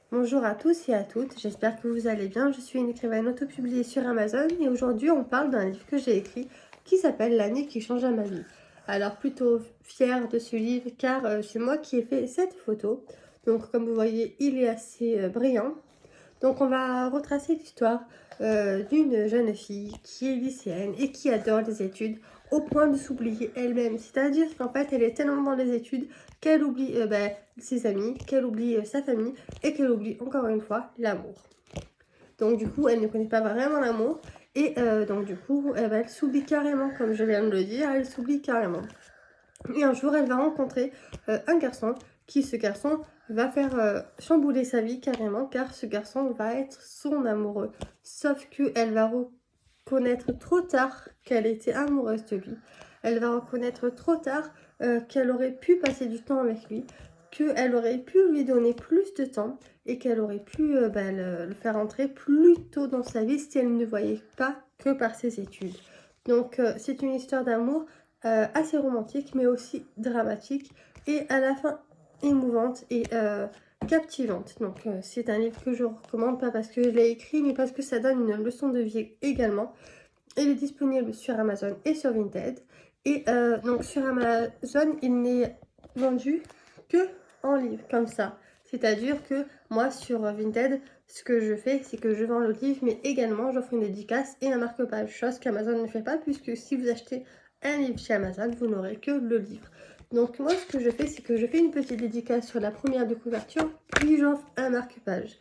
Bonjour à tous et à toutes, j'espère que vous allez bien. Je suis une écrivaine autopubliée sur Amazon et aujourd'hui on parle d'un livre que j'ai écrit qui s'appelle L'année qui changea ma vie. Alors plutôt fière de ce livre car c'est moi qui ai fait cette photo. Donc comme vous voyez il est assez brillant. Donc on va retracer l'histoire d'une jeune fille qui est lycéenne et qui adore les études au point de s'oublier elle-même. C'est-à-dire qu'en fait elle est tellement dans les études qu'elle oublie ses amis, qu'elle oublie sa famille et qu'elle oublie encore une fois l'amour. Donc du coup elle ne connaît pas vraiment l'amour et donc du coup elle s'oublie carrément, comme je viens de le dire, elle s'oublie carrément. Et un jour, elle va rencontrer un garçon ce garçon, va faire chambouler sa vie carrément, car ce garçon va être son amoureux. Sauf qu'elle va reconnaître trop tard qu'elle était amoureuse de lui. Elle va reconnaître trop tard qu'elle aurait pu passer du temps avec lui, qu'elle aurait pu lui donner plus de temps et qu'elle aurait pu le faire entrer plus tôt dans sa vie si elle ne voyait pas que par ses études. Donc c'est une histoire d'amour assez romantique mais aussi dramatique et à la fin émouvante et captivante. Donc c'est un livre que je recommande, pas parce que je l'ai écrit mais parce que ça donne une leçon de vie également. Il est disponible sur Amazon et sur Vinted et donc sur Amazon il n'est vendu que en livre comme ça. C'est-à-dire que moi sur Vinted, ce que je fais, c'est que je vends le livre, mais également j'offre une dédicace et un marque-page, chose qu'Amazon ne fait pas, puisque si vous achetez un livre chez Amazon, vous n'aurez que le livre. Donc moi, ce que je fais, c'est que je fais une petite dédicace sur la première de couverture, puis j'offre un marque-page.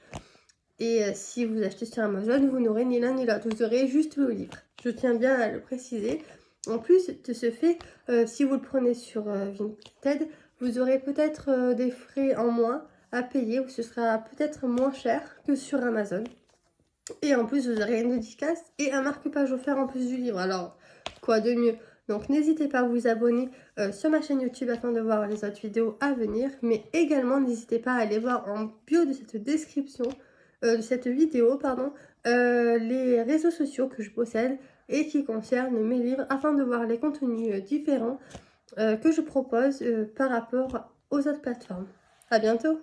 Et si vous achetez sur Amazon, vous n'aurez ni l'un ni l'autre, vous aurez juste le livre. Je tiens bien à le préciser. En plus de ce fait, si vous le prenez sur Vinted, vous aurez peut-être des frais en moins à payer, ou ce sera peut-être moins cher que sur Amazon. Et en plus, vous aurez une dédicace et un marque-page offert en plus du livre. Alors, quoi de mieux? Donc, n'hésitez pas à vous abonner sur ma chaîne YouTube afin de voir les autres vidéos à venir. Mais également, n'hésitez pas à aller voir en bio de cette description, de cette vidéo, pardon, les réseaux sociaux que je possède et qui concernent mes livres afin de voir les contenus différents que je propose par rapport aux autres plateformes. À bientôt!